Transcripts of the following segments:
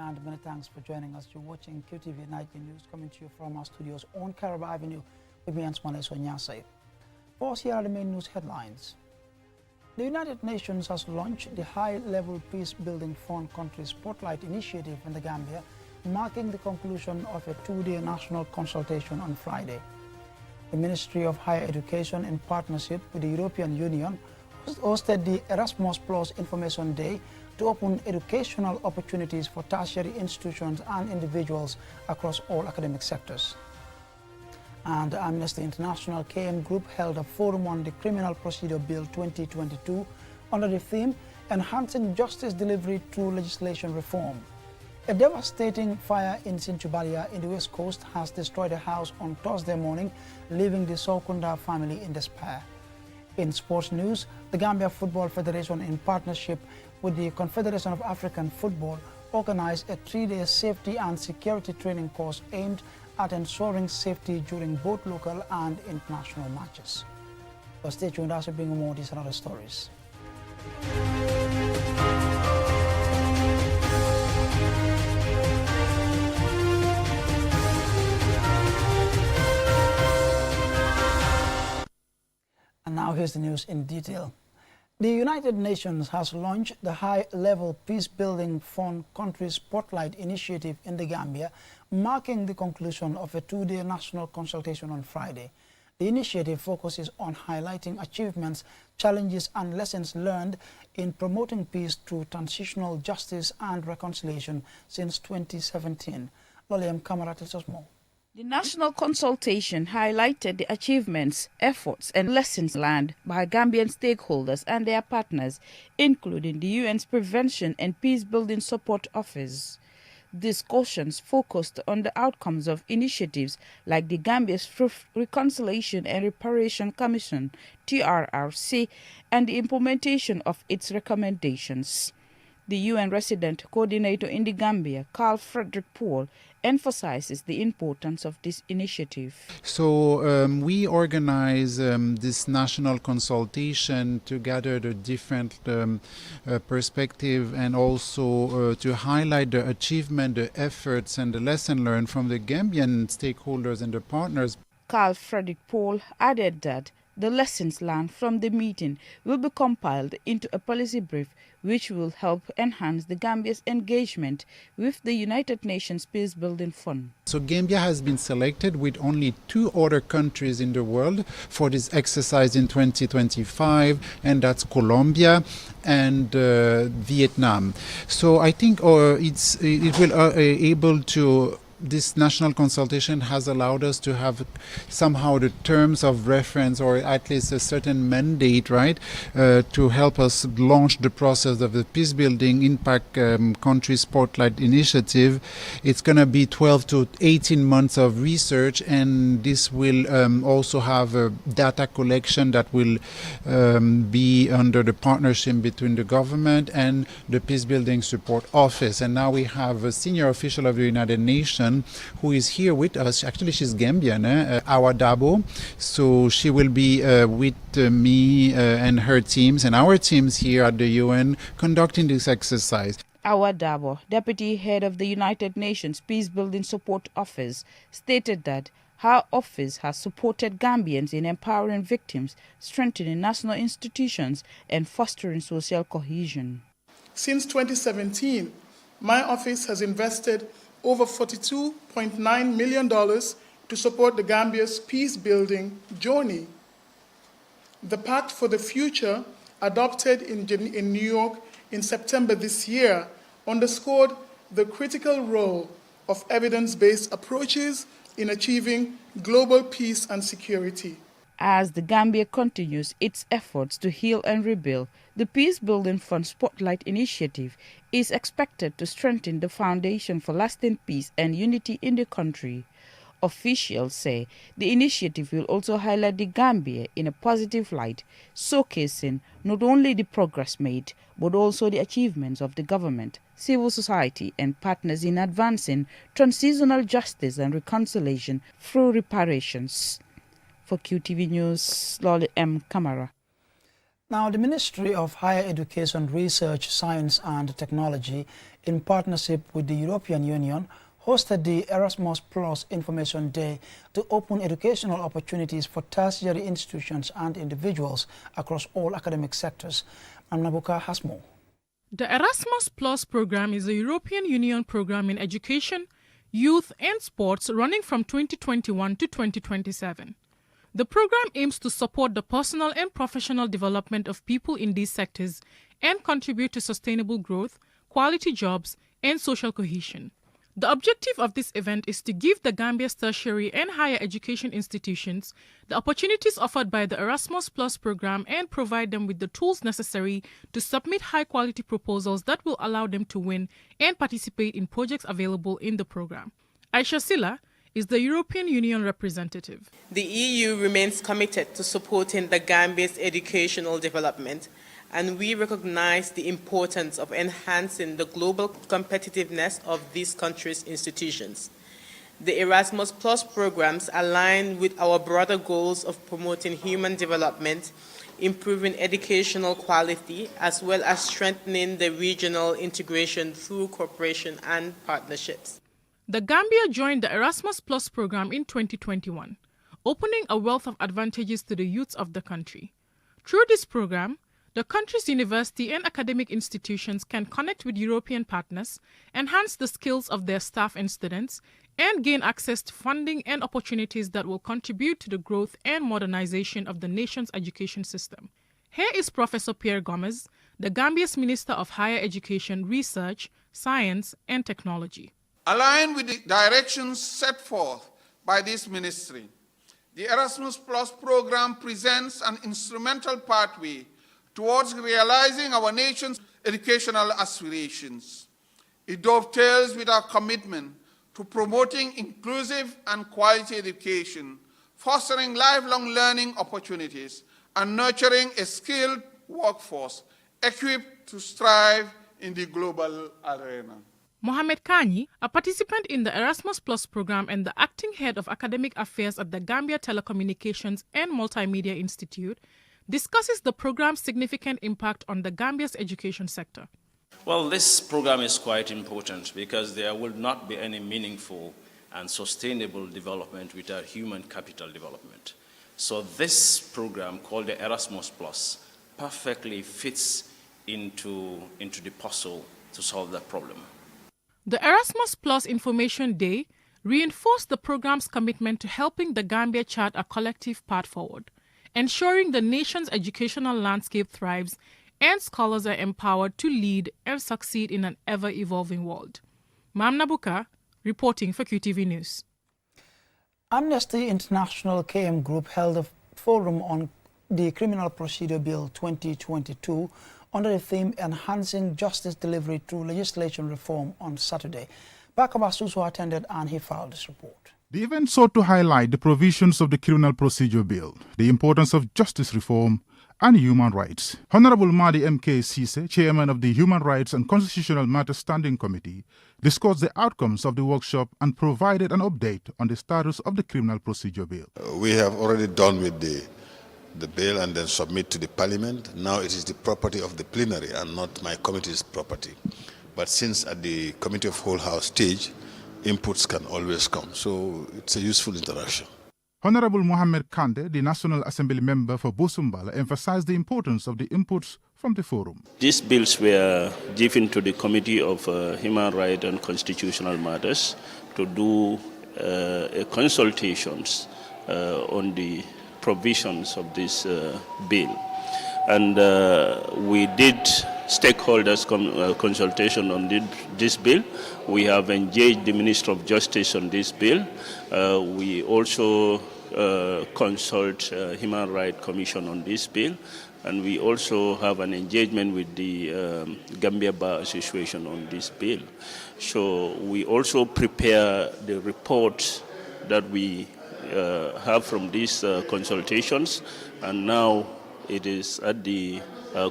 and many thanks for joining us. You're watching QTV Nightly News coming to you from our studios on Caraba Avenue with me and Smale Sonyasai. First, here are the main news headlines. The United Nations has launched the High-Level Peace-Building Fund Country Spotlight Initiative in the Gambia, marking the conclusion of a two-day national consultation on Friday. The Ministry of Higher Education, in partnership with the European Union, hosted the Erasmus Plus Information Day to open educational opportunities for tertiary institutions and individuals across all academic sectors. And Amnesty International KM Group held a forum on the Criminal Procedure Bill 2022 under the theme Enhancing Justice Delivery Through Legislation Reform. A devastating fire in Sinchu Baliya in the West Coast has destroyed a house on Thursday morning, leaving the Sokunda family in despair. In sports news, the Gambia Football Federation, in partnership with the Confederation of African Football, organized a 3-day safety and security training course aimed at ensuring safety during both local and international matches. So stay tuned as we bring you more of these and other stories. And now here's the news in detail. The United Nations has launched the High-Level Peace-Building Fund Country Spotlight Initiative in the Gambia, marking the conclusion of a 2-day national consultation on Friday. The initiative focuses on highlighting achievements, challenges and lessons learned in promoting peace through transitional justice and reconciliation since 2017. Loliam Kamara tells us more. The national consultation highlighted the achievements, efforts and lessons learned by Gambian stakeholders and their partners, including the UN's Prevention and Peacebuilding Support Office. Discussions focused on the outcomes of initiatives like the Gambia's Reconciliation and Reparation Commission, TRRC, and the implementation of its recommendations. The UN resident coordinator in the Gambia, Carl Frederick Paul, emphasizes the importance of this initiative. So we organize this national consultation to gather the different perspective and also to highlight the achievement, the efforts and the lesson learned from the Gambian stakeholders and the partners. Carl Frederick Paul added that the lessons learned from the meeting will be compiled into a policy brief which will help enhance the Gambia's engagement with the United Nations Peacebuilding Fund. So Gambia has been selected with only 2 other countries in the world for this exercise in 2025, and that's Colombia and Vietnam. So I think it will able to. This national consultation has allowed us to have somehow the terms of reference, or at least a certain mandate, right, to help us launch the process of the Peacebuilding Impact Country Spotlight Initiative. It's going to be 12 to 18 months of research, and this will also have a data collection that will be under the partnership between the government and the Peacebuilding Support Office. And now we have a senior official of the United Nations who is here with us. Actually, she's Gambian, Awa Dabo. So she will be with me and her teams and our teams here at the UN conducting this exercise. Awa Dabo, Deputy Head of the United Nations Peacebuilding Support Office, stated that her office has supported Gambians in empowering victims, strengthening national institutions, and fostering social cohesion. Since 2017, my office has invested over $42.9 million to support the Gambia's peace-building journey. The Pact for the Future, adopted in New York in September this year, underscored the critical role of evidence-based approaches in achieving global peace and security. As the Gambia continues its efforts to heal and rebuild, the Peacebuilding Fund Spotlight Initiative is expected to strengthen the foundation for lasting peace and unity in the country. Officials say the initiative will also highlight the Gambia in a positive light, showcasing not only the progress made, but also the achievements of the government, civil society and partners in advancing transitional justice and reconciliation through reparations. For QTV News, Lolly M. Kamara. Now, the Ministry of Higher Education, Research, Science and Technology, in partnership with the European Union, hosted the Erasmus Plus Information Day to open educational opportunities for tertiary institutions and individuals across all academic sectors. Nabuka has more. The Erasmus Plus program is a European Union program in education, youth and sports running from 2021 to 2027. The program aims to support the personal and professional development of people in these sectors and contribute to sustainable growth, quality jobs, and social cohesion. The objective of this event is to give the Gambia's tertiary and higher education institutions the opportunities offered by the Erasmus Plus program and provide them with the tools necessary to submit high-quality proposals that will allow them to win and participate in projects available in the program. Aisha Silla is the European Union representative. The EU remains committed to supporting the Gambia's educational development, and we recognize the importance of enhancing the global competitiveness of these countries' institutions. The Erasmus Plus programs align with our broader goals of promoting human development, improving educational quality, as well as strengthening the regional integration through cooperation and partnerships. The Gambia joined the Erasmus Plus program in 2021, opening a wealth of advantages to the youths of the country. Through this program, the country's university and academic institutions can connect with European partners, enhance the skills of their staff and students, and gain access to funding and opportunities that will contribute to the growth and modernization of the nation's education system. Here is Professor Pierre Gomez, the Gambia's Minister of Higher Education, Research, Science and Technology. Aligned with the directions set forth by this ministry, the Erasmus Plus program presents an instrumental pathway towards realizing our nation's educational aspirations. It dovetails with our commitment to promoting inclusive and quality education, fostering lifelong learning opportunities, and nurturing a skilled workforce equipped to strive in the global arena. Mohamed Kanyi, a participant in the Erasmus Plus program and the acting head of academic affairs at the Gambia Telecommunications and Multimedia Institute, discusses the program's significant impact on the Gambia's education sector. Well, this program is quite important because there will not be any meaningful and sustainable development without human capital development. So this program, called the Erasmus Plus, perfectly fits into the puzzle to solve that problem. The Erasmus Plus Information Day reinforced the program's commitment to helping the Gambia chart a collective path forward, ensuring the nation's educational landscape thrives and scholars are empowered to lead and succeed in an ever-evolving world. Mam Nabuka, reporting for QTV News. Amnesty International KM Group held a forum on the Criminal Procedure Bill 2022 under the theme Enhancing Justice Delivery Through Legislation Reform on Saturday. Bakaba Susu attended and he filed this report. The event sought to highlight the provisions of the Criminal Procedure Bill, the importance of justice reform, and human rights. Honorable Madi M.K. Sise, chairman of the Human Rights and Constitutional Matters Standing Committee, discussed the outcomes of the workshop and provided an update on the status of the Criminal Procedure Bill. We have already done with the bill and then submit to the Parliament. Now it is the property of the plenary and not my committee's property. But since at the Committee of Whole House stage, inputs can always come. So it's a useful interaction. Honorable Mohammed Kande, the National Assembly member for Busumbala, emphasized the importance of the inputs from the forum. These bills were given to the Committee of Human Rights and Constitutional Matters to do consultations on the provisions of this bill. And we did stakeholders consultation on this bill. We have engaged the Minister of Justice on this bill. We also consult Human Rights Commission on this bill. And we also have an engagement with the Gambia Bar Association on this bill. So we also prepare the report that we have from these consultations, and now it is at the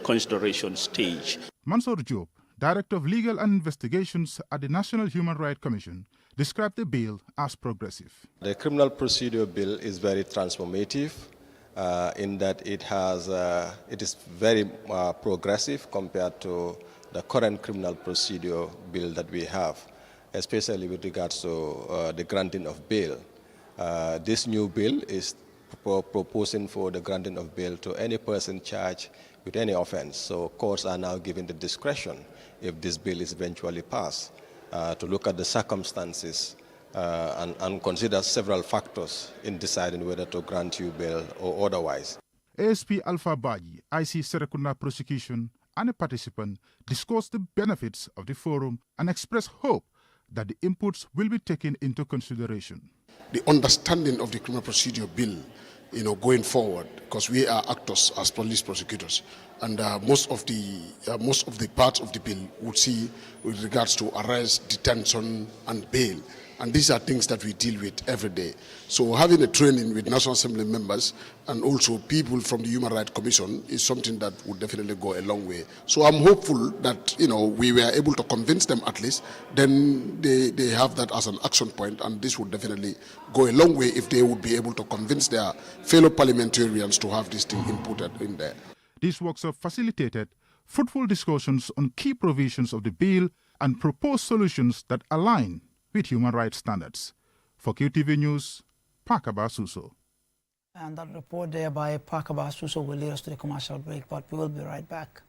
consideration stage. Mansour Diop, Director of Legal and Investigations at the National Human Rights Commission, described the bill as progressive. The Criminal Procedure Bill is very transformative in that it is very progressive compared to the current criminal procedure bill that we have, especially with regards to the granting of bail. This new bill is proposing for the granting of bail to any person charged with any offense. So courts are now given the discretion, if this bill is eventually passed, to look at the circumstances and consider several factors in deciding whether to grant you bail or otherwise. ASP Alpha Baji, IC Serekunda prosecution, and a participant discussed the benefits of the forum and expressed hope that the inputs will be taken into consideration. The understanding of the criminal procedure bill, going forward, because we are actors as police prosecutors, and most of the parts of the bill would see with regards to arrest, detention, and bail. And these are things that we deal with every day. So having a training with National Assembly members and also people from the Human Rights Commission is something that would definitely go a long way. So I'm hopeful that, we were able to convince them at least, then they have that as an action point, and this would definitely go a long way if they would be able to convince their fellow parliamentarians to have this thing inputted in there. This workshop facilitated fruitful discussions on key provisions of the bill and proposed solutions that align with human rights standards. For QTV News, Parker Basuso. And that report there by Parker Basuso will lead us to the commercial break, but we will be right back.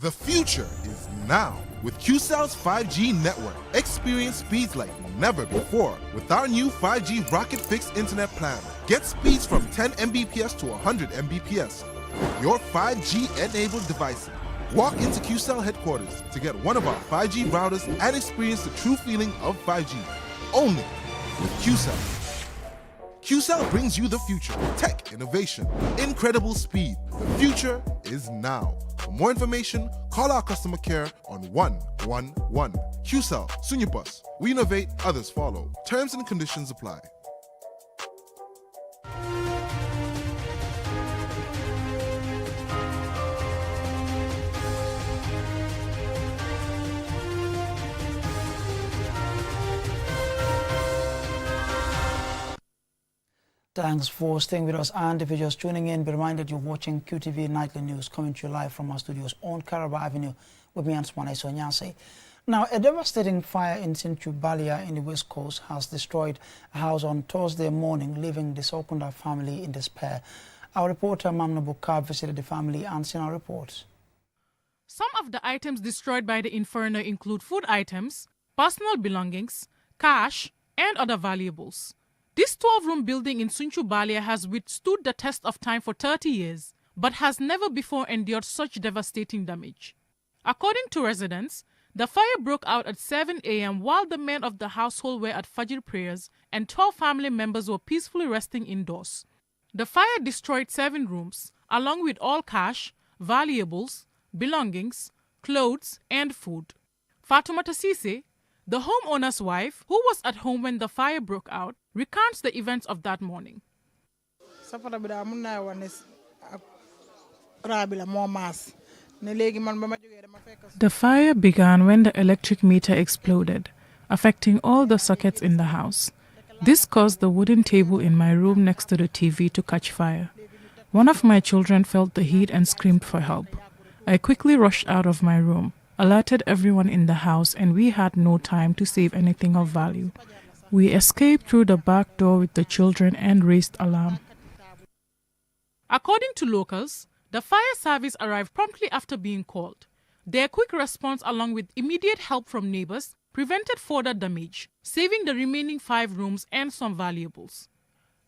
The future is now. With QCell's 5G network, experience speeds like never before with our new 5G Rocket Fix Internet plan. Get speeds from 10 Mbps to 100 Mbps. Your 5G-enabled devices. Walk into QCell headquarters to get one of our 5G routers and experience the true feeling of 5G. Only with QCell. QCell brings you the future. Tech, innovation, incredible speed. The future is now. For more information, call our customer care on 111. QCell, Sunyapus. We innovate, others follow. Terms and conditions apply. Thanks for staying with us, and if you're just tuning in, be reminded you're watching QTV Nightly News coming to you live from our studios on Caraba Avenue with me, Ansmane Sonyase. Now, a devastating fire in Sinchu Baliya in the West Coast has destroyed a house on Thursday morning, leaving the Sokunda family in despair. Our reporter Mamna Bukar visited the family and seen our reports. Some of the items destroyed by the inferno include food items, personal belongings, cash, and other valuables. This 12-room building in Sinchu Baliya has withstood the test of time for 30 years, but has never before endured such devastating damage. According to residents, the fire broke out at 7 a.m. while the men of the household were at Fajr prayers and 12 family members were peacefully resting indoors. The fire destroyed 7 rooms, along with all cash, valuables, belongings, clothes, and food. Fatoumata Cisse, the homeowner's wife, who was at home when the fire broke out, recounts the events of that morning. The fire began when the electric meter exploded, affecting all the sockets in the house. This caused the wooden table in my room next to the TV to catch fire. One of my children felt the heat and screamed for help. I quickly rushed out of my room, alerted everyone in the house, and we had no time to save anything of value. We escaped through the back door with the children and raised alarm. According to locals, the fire service arrived promptly after being called. Their quick response, along with immediate help from neighbors, prevented further damage, saving the remaining 5 rooms and some valuables.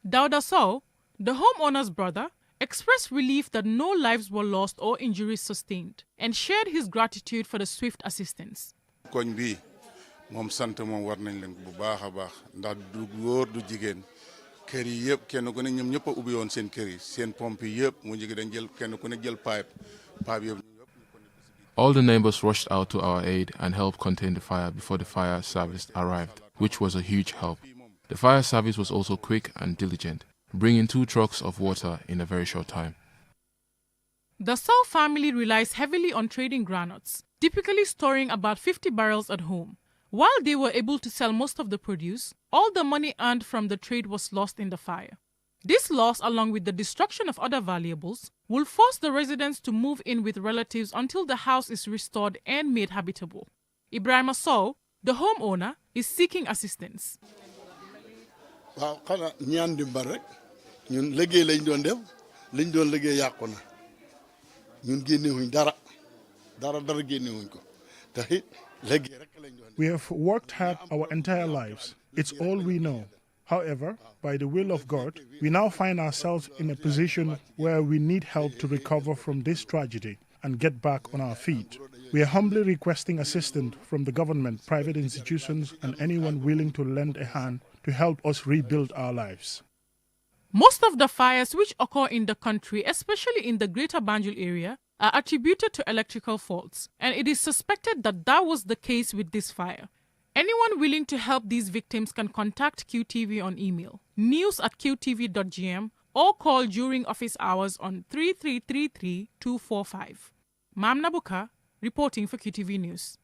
Dauda Sow, the homeowner's brother, expressed relief that no lives were lost or injuries sustained, and shared his gratitude for the swift assistance. All the neighbors rushed out to our aid and helped contain the fire before the fire service arrived, which was a huge help. The fire service was also quick and diligent, bringing 2 trucks of water in a very short time. The Sow family relies heavily on trading granules, typically storing about 50 barrels at home. While they were able to sell most of the produce, all the money earned from the trade was lost in the fire. This loss, along with the destruction of other valuables, will force the residents to move in with relatives until the house is restored and made habitable. Ibrahima Sow, the homeowner, is seeking assistance. We have worked hard our entire lives. It's all we know. However, by the will of God, we now find ourselves in a position where we need help to recover from this tragedy and get back on our feet. We are humbly requesting assistance from the government, private institutions, and anyone willing to lend a hand to help us rebuild our lives. Most of the fires which occur in the country, especially in the Greater Banjul area, are attributed to electrical faults, and it is suspected that that was the case with this fire. Anyone willing to help these victims can contact QTV on email, news@qtv.gm, or call during office hours on 3333-245. Mamna Bukar, reporting for QTV News.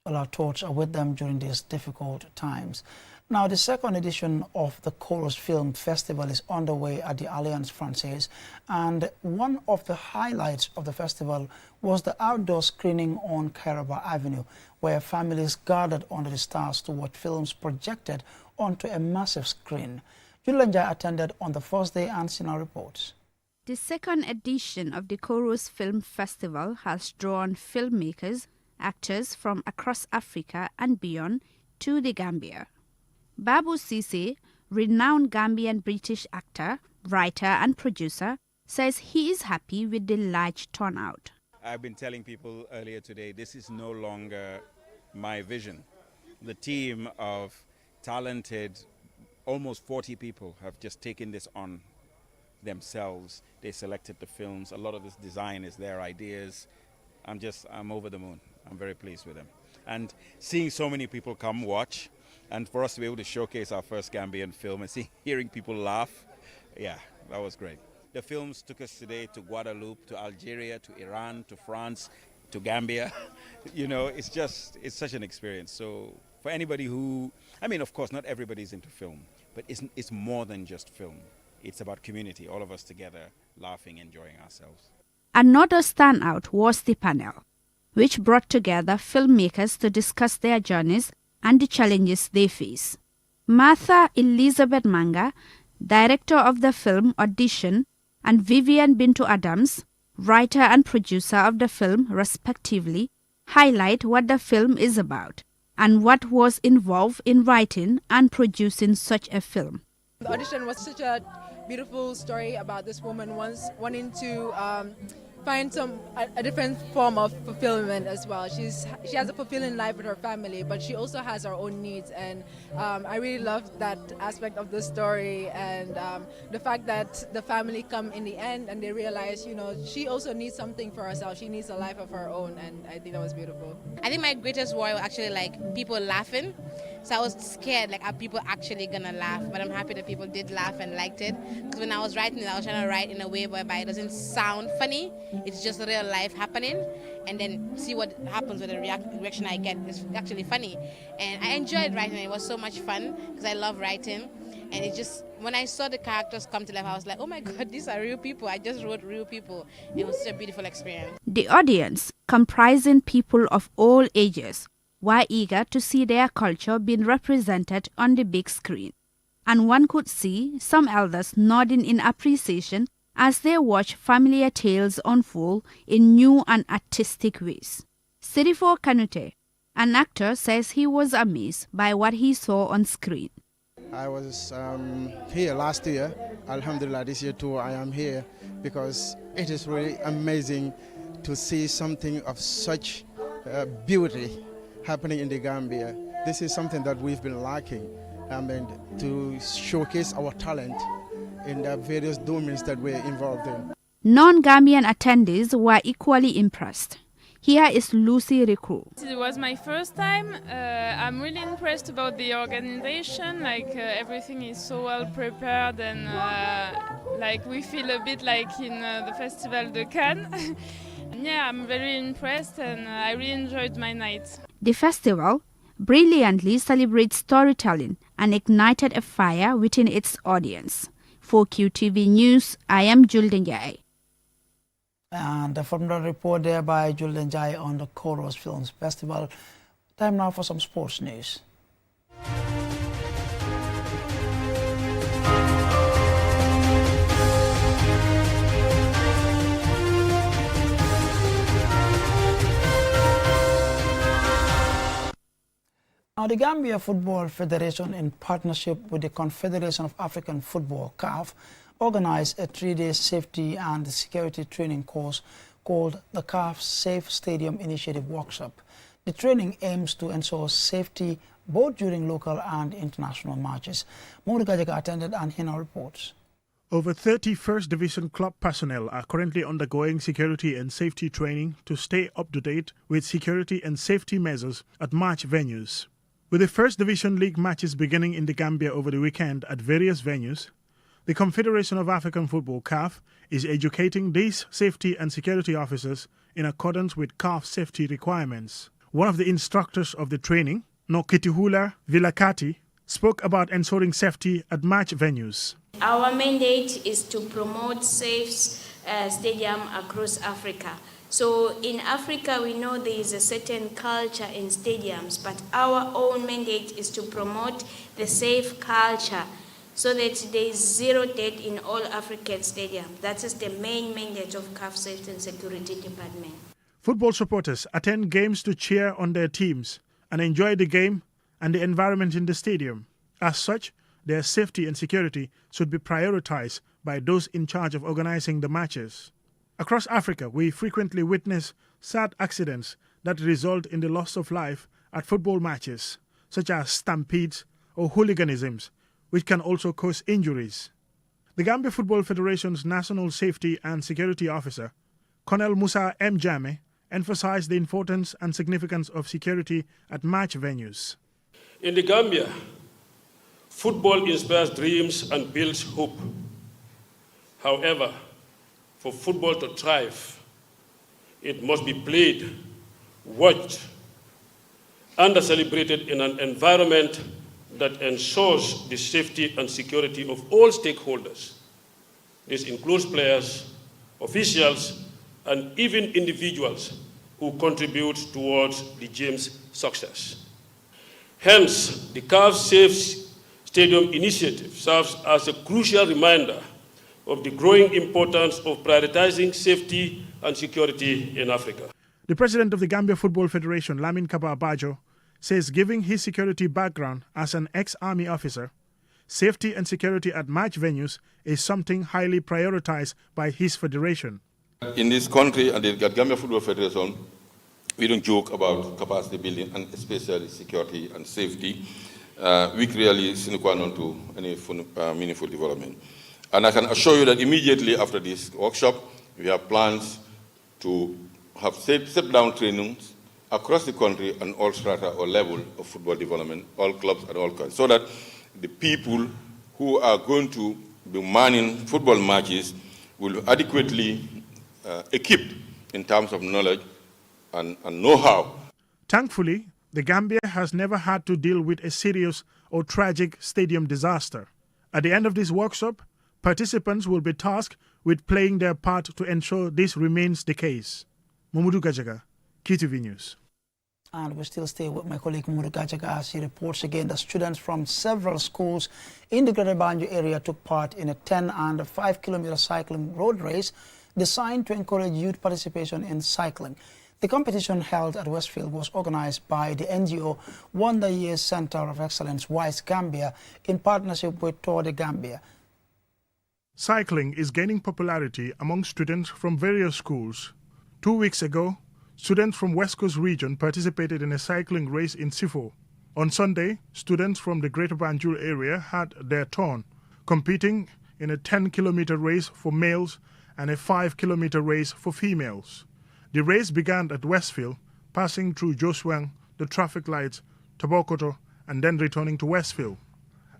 Well, our thoughts are with them during these difficult times. Now, the second edition of the Khoros Film Festival is underway at the Alliance Francaise, and one of the highlights of the festival was the outdoor screening on Kairaba Avenue, where families gathered under the stars to watch films projected onto a massive screen. Julanjai attended on the first day and seen our reports. The second edition of the Khoros Film Festival has drawn filmmakers, actors from across Africa and beyond to the Gambia. Babu Cisse, renowned Gambian British actor, writer and producer, says he is happy with the large turnout. I've been telling people earlier today, this is no longer my vision. The team of talented, almost 40 people have just taken this on themselves. They selected the films. A lot of this design is their ideas. I'm over the moon. I'm very pleased with them. And seeing so many people come watch, and for us to be able to showcase our first Gambian film and hearing people laugh, yeah, that was great. The films took us today to Guadeloupe, to Algeria, to Iran, to France, to Gambia. You know, it's such an experience. So for anybody who, of course, not everybody's into film, but it's more than just film. It's about community, all of us together, laughing, enjoying ourselves. Another standout was the panel. which brought together filmmakers to discuss their journeys and the challenges they face. Martha Elizabeth Manga, director of the film Audition, and Vivian Bintu Adams, writer and producer of the film respectively, highlight what the film is about and what was involved in writing and producing such a film. The Audition was such a beautiful story about this woman wanting to find a different form of fulfillment as well. She has a fulfilling life with her family, but she also has her own needs, and I really loved that aspect of the story, and the fact that the family come in the end and they realize, you know, she also needs something for herself. She needs a life of her own, and I think that was beautiful. I think my greatest worry was actually like people laughing. So I was scared, like, are people actually gonna laugh? But I'm happy that people did laugh and liked it. Because when I was writing it, I was trying to write in a way whereby it doesn't sound funny. It's just real life happening. And then see what happens with the reaction I get. It's actually funny. And I enjoyed writing it. It was so much fun because I love writing. And it just, when I saw the characters come to life, I was like, oh my God, these are real people. I just wrote real people. It was such a beautiful experience. The audience, comprising people of all ages, were eager to see their culture being represented on the big screen, and one could see some elders nodding in appreciation as they watched familiar tales unfold in new and artistic ways. Sirifo Kanute, an actor, says he was amazed by what he saw on screen. I was here last year. Alhamdulillah, this year too I am here because it is really amazing to see something of such beauty happening in the Gambia. This is something that we've been lacking, to showcase our talent in the various domains that we're involved in. Non-Gambian attendees were equally impressed. Here is Lucy Riku. It was my first time. I'm really impressed about the organization. Everything is so well prepared, and we feel a bit like in the Festival de Cannes. Yeah, I'm very impressed, and I really enjoyed my night. The festival brilliantly celebrates storytelling and ignited a fire within its audience. For QTV News, I am Julden Jai. And from the report there by Julden Jai on the Khoros Films Festival, time now for some sports news. Now, the Gambia Football Federation, in partnership with the Confederation of African Football, CAF, organized a 3-day safety and security training course called the CAF Safe Stadium Initiative Workshop. The training aims to ensure safety both during local and international matches. Maud Gajaga attended and he now reports. Over 30 First Division club personnel are currently undergoing security and safety training to stay up to date with security and safety measures at match venues. With the First Division League matches beginning in the Gambia over the weekend at various venues, the Confederation of African Football, CAF, is educating these safety and security officers in accordance with CAF safety requirements. One of the instructors of the training, Nokitihula Vilakati, spoke about ensuring safety at match venues. Our mandate is to promote safe stadium across Africa. So in Africa, we know there is a certain culture in stadiums, but our own mandate is to promote the safe culture so that there is zero death in all African stadiums. That is the main mandate of CAF Safety and Security Department. Football supporters attend games to cheer on their teams and enjoy the game and the environment in the stadium. As such, their safety and security should be prioritized by those in charge of organizing the matches. Across Africa, we frequently witness sad accidents that result in the loss of life at football matches, such as stampedes or hooliganisms, which can also cause injuries. The Gambia Football Federation's National Safety and Security Officer, Colonel Musa M. Jame, emphasized the importance and significance of security at match venues. In the Gambia, football inspires dreams and builds hope. However, for football to thrive, it must be played, watched, and celebrated in an environment that ensures the safety and security of all stakeholders. This includes players, officials, and even individuals who contribute towards the game's success. Hence, the CAF Safe Stadium initiative serves as a crucial reminder of the growing importance of prioritizing safety and security in Africa. The president of the Gambia Football Federation, Lamin Kaba Abajo, says given his security background as an ex-army officer, safety and security at match venues is something highly prioritized by his federation. In this country and the Gambia Football Federation, we don't joke about capacity building and especially security and safety, which really is sine qua non to any meaningful development. And I can assure you that immediately after this workshop, we have plans to have step-down trainings across the country and all strata or level of football development, all clubs and all kinds, so that the people who are going to be manning football matches will be adequately equipped in terms of knowledge and know-how. Thankfully, the Gambia has never had to deal with a serious or tragic stadium disaster. At the end of this workshop, participants will be tasked with playing their part to ensure this remains the case. Mamadou Gajaga, QTV News. And we still stay with my colleague Mamadou Gajaga as he reports again that students from several schools in the Greater Banjul area took part in a 10 and 5-kilometer cycling road race designed to encourage youth participation in cycling. The competition held at Westfield was organized by the NGO Wonder Years Center of Excellence, WISE Gambia, in partnership with Tour de Gambia. Cycling is gaining popularity among students from various schools. 2 weeks ago, students from West Coast region participated in a cycling race in Sifo. On Sunday, students from the Greater Banjul area had their turn, competing in a 10-kilometer race for males and a 5-kilometer race for females. The race began at Westfield, passing through Joswang, the traffic lights, Tabokoto, and then returning to Westfield.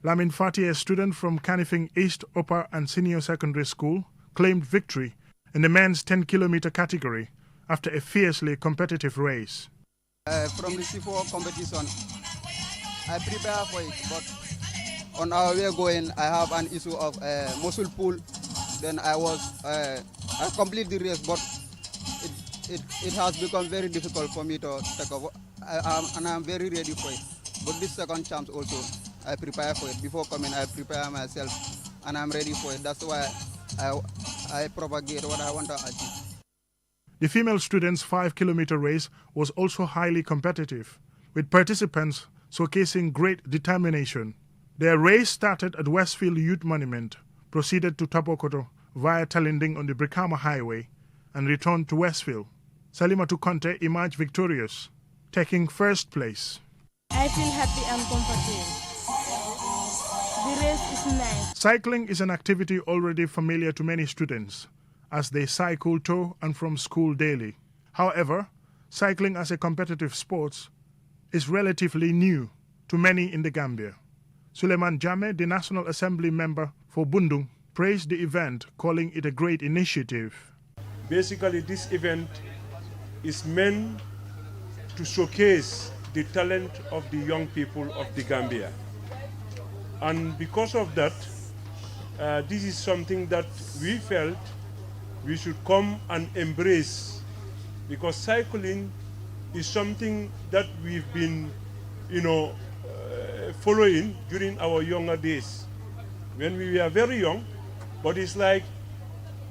Lamin Fati, a student from Canifing East Upper and Senior Secondary School, claimed victory in the men's 10-kilometer category after a fiercely competitive race. From the C4 competition, I prepare for it, but on our way going, I have an issue of muscle pull. Then I complete the race, but it has become very difficult for me to take over, and I'm very ready for it. But this second chance also, I prepare for it. Before coming, I prepare myself, and I'm ready for it. That's why I propagate what I want to achieve. The female students' 5-kilometer race was also highly competitive, with participants showcasing great determination. Their race started at Westfield Youth Monument, proceeded to Tabokoto via Talinding on the Brikama Highway, and returned to Westfield. Salimatu Conte emerged victorious, taking first place. I feel happy and comfortable. The race is nice. Cycling is an activity already familiar to many students, as they cycle to and from school daily. However, cycling as a competitive sport is relatively new to many in the Gambia. Suleiman Jame, the National Assembly member for Bundung, praised the event, calling it a great initiative. Basically, this event is meant to showcase the talent of the young people of the Gambia. And because of that, this is something that we felt we should come and embrace, because cycling is something that we've been, following during our younger days when we were very young, but it's like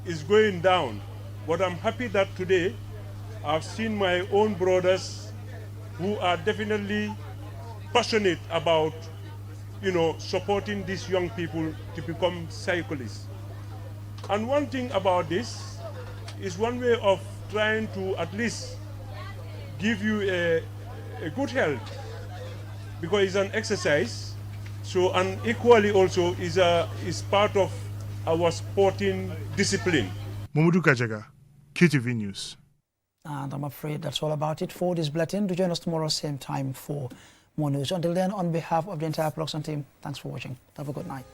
it's going down. But I'm happy that today I've seen my own brothers who are definitely passionate about, supporting these young people to become cyclists. And one thing about this is one way of trying to at least give you a good health, because it's an exercise. So, and equally also is part of our sporting discipline. Mamadou Kajaga, QTV News. And I'm afraid that's all about it for this bulletin. Do join us tomorrow, same time, for more news. Until then, on behalf of the entire production team, thanks for watching. Have a good night.